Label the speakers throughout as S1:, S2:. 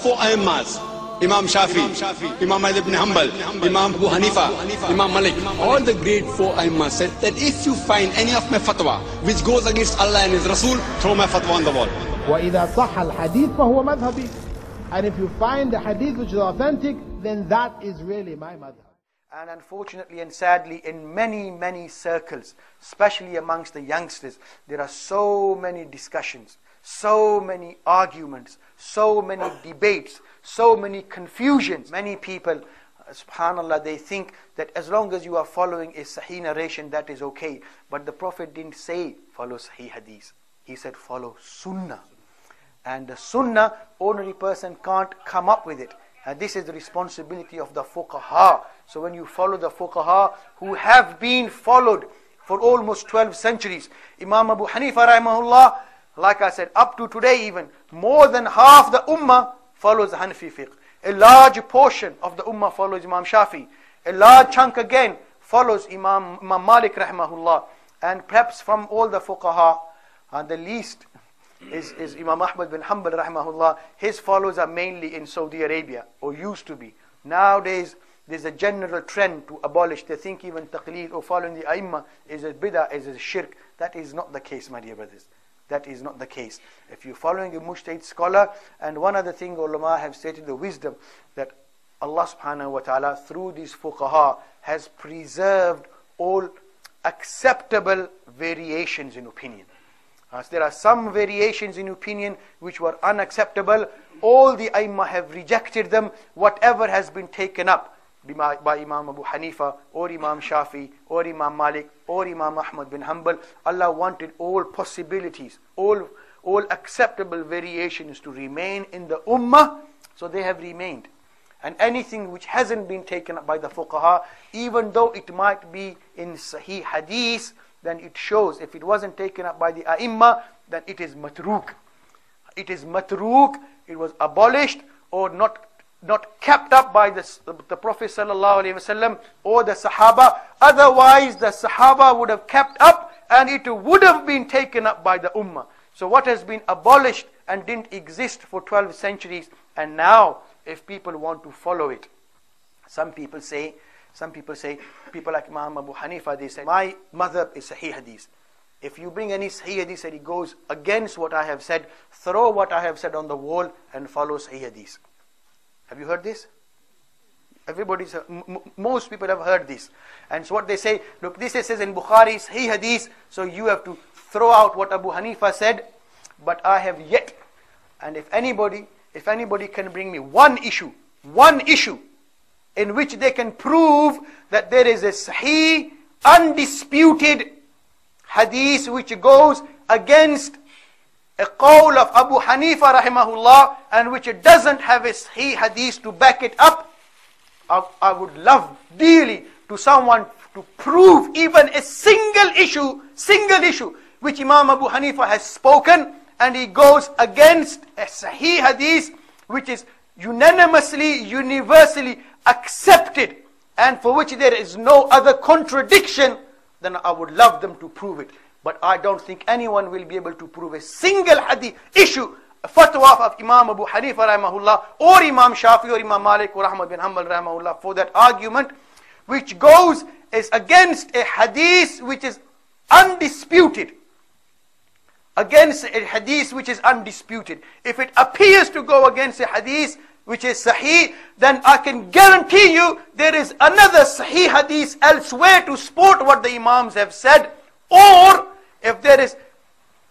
S1: four Aimmas, Imam Shafi, Imam Ahmad ibn Hanbal, Imam Abu Hanifa, Imam Malik, all the great four Aimmas said that if you find any of my fatwa which goes against Allah and His Rasul, throw my fatwa on the wall.
S2: وَإِذَا صَحَّ الْحَدِيث فَهُوَ مَذْهَبِي. And if you find a hadith which is authentic, then that is really my madhab.
S3: And unfortunately and sadly, in many circles, especially amongst the youngsters, there are so many discussions, so many arguments, so many debates, so many confusions. Many people, subhanallah, they think that as long as you are following a sahih narration, that is okay. But the Prophet didn't say follow sahih hadith. He said follow sunnah. And the sunnah, ordinary person can't come up with it. And this is the responsibility of the fuqaha. So when you follow the fuqaha who have been followed for almost 12 centuries, Imam Abu Hanifa rahimahullah, like I said, up to today even, more than half the ummah follows the Hanafi fiqh. A large portion of the ummah follows Imam Shafi. A large chunk again follows Imam Malik rahimahullah. And perhaps from all the fuqaha, the least is Imam Ahmad bin Hanbal rahimahullah. His followers are mainly in Saudi Arabia, or used to be. Nowadays, there's a general trend to abolish. They think even taqleed or following the ai is a bid'ah, is a shirk. That is not the case, my dear brothers. That is not the case. If you're following a mujtahid scholar, and one other thing ulama have stated, the wisdom that Allah subhanahu wa ta'ala through these fuqaha has preserved all acceptable variations in opinion. As there are some variations in opinion which were unacceptable, all the Aimma have rejected them. Whatever has been taken up by Imam Abu Hanifa or Imam Shafi or Imam Malik or Imam Ahmad bin Hanbal, Allah wanted all possibilities, all acceptable variations to remain in the Ummah, so they have remained. And anything which hasn't been taken up by the fuqaha, even though it might be in Sahih Hadith, then it shows, if it wasn't taken up by the A'imma, then it is matruk. It is matruk, it was abolished or not kept up by the Prophet ﷺ or the Sahaba. Otherwise, the Sahaba would have kept up and it would have been taken up by the Ummah. So what has been abolished and didn't exist for 12 centuries, and now, if people want to follow it, some people like Imam Abu Hanifa, they say, my madhab is Sahih Hadith. If you bring any Sahih Hadith and it goes against what I have said, throw what I have said on the wall and follow Sahih Hadith. Have you heard this? Most people have heard this. And so what they say, look, this says in Bukhari, Sahih Hadith, so you have to throw out what Abu Hanifa said, but I have yet. And if anybody can bring me one issue in which they can prove that there is a sahih, undisputed hadith which goes against a qawl of Abu Hanifa rahimahullah, and which doesn't have a sahih hadith to back it up, I would love dearly to someone to prove even a single issue which Imam Abu Hanifa has spoken, and he goes against a sahih hadith which is unanimously, universally accepted, and for which there is no other contradiction, then I would love them to prove it. But I don't think anyone will be able to prove a single hadith issue, a fatwa of Imam Abu Hanifa rahimahullah or Imam Shafi or Imam Malik or Ahmad bin Hanbal rahimahullah for that argument, which goes is against a hadith which is undisputed. Against a hadith which is undisputed. If it appears to go against a hadith which is sahih, then I can guarantee you there is another sahih hadith elsewhere to support what the imams have said. Or if there is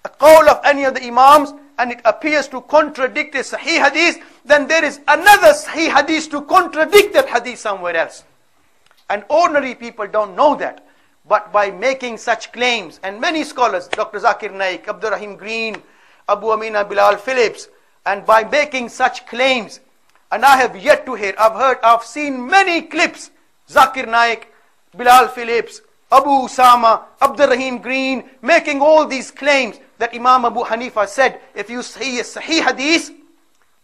S3: a qawl of any of the imams and it appears to contradict a sahih hadith, then there is another sahih hadith to contradict that hadith somewhere else. And ordinary people don't know that. But by making such claims, and many scholars, Dr. Zakir Naik, Abdul Rahim Green, Abu Amina Bilal Phillips, and by making such claims, and I have yet to hear, I've seen many clips, Zakir Naik, Bilal Phillips, Abu Usama, Abdul Rahim Green, making all these claims that Imam Abu Hanifa said, if you see a sahih hadith,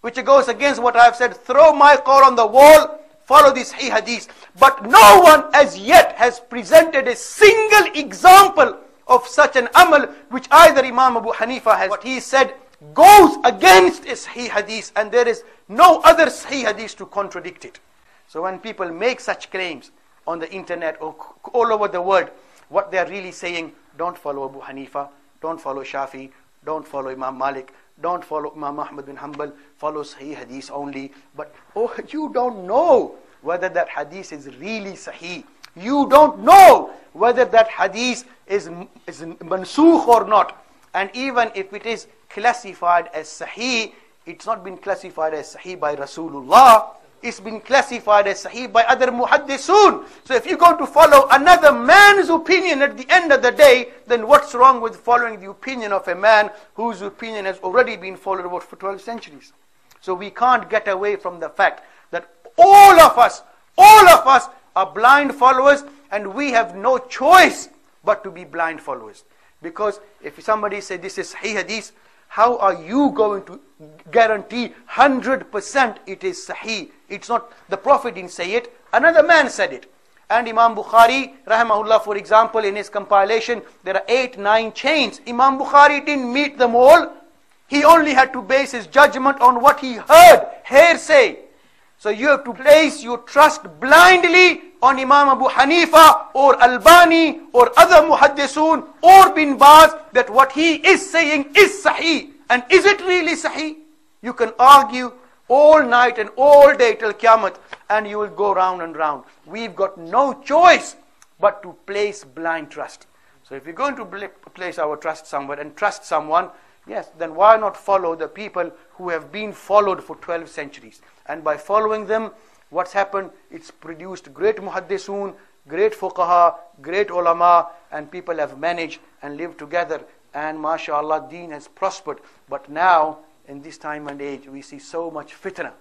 S3: which goes against what I have said, throw my qawl on the wall, follow this sahih hadith. But no one as yet has presented a single example of such an amal which either Imam Abu Hanifa has what he said goes against a Sahih Hadith, and there is no other Sahih Hadith to contradict it. So when people make such claims on the internet or all over the world, what they are really saying, don't follow Abu Hanifa, don't follow Shafi, don't follow Imam Malik, don't follow Imam Ahmad bin Hanbal, follow Sahih Hadith only. But you don't know whether that Hadith is really Sahih. You don't know whether that Hadith is mansukh or not. And even if it is classified as Sahih, it's not been classified as Sahih by Rasulullah. It's been classified as Sahih by other muhaddisun. So if you're going to follow another man's opinion at the end of the day, then what's wrong with following the opinion of a man whose opinion has already been followed for 12 centuries? So we can't get away from the fact that all of us are blind followers, and we have no choice but to be blind followers. Because if somebody says this is Sahih Hadith, how are you going to guarantee 100% it is Sahih? It's not, the Prophet didn't say it, another man said it. And Imam Bukhari, rahimahullah, for example, in his compilation, there are 8-9 chains. Imam Bukhari didn't meet them all. He only had to base his judgment on what he heard, hearsay. So you have to place your trust blindly on Imam Abu Hanifa or Albani or other muhaddisun or bin Baz, that what he is saying is Sahih. And is it really Sahih? You can argue all night and all day till Qiyamah, and you will go round and round. We've got no choice but to place blind trust. So if we're going to place our trust somewhere and trust someone, yes, then why not follow the people who have been followed for 12 centuries? And by following them, what's happened? It's produced great muhaddisun, great fuqaha, great ulama, and people have managed and lived together. And mashallah, deen has prospered. But now, in this time and age, we see so much fitna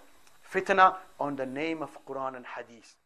S3: on the name of Quran and Hadith.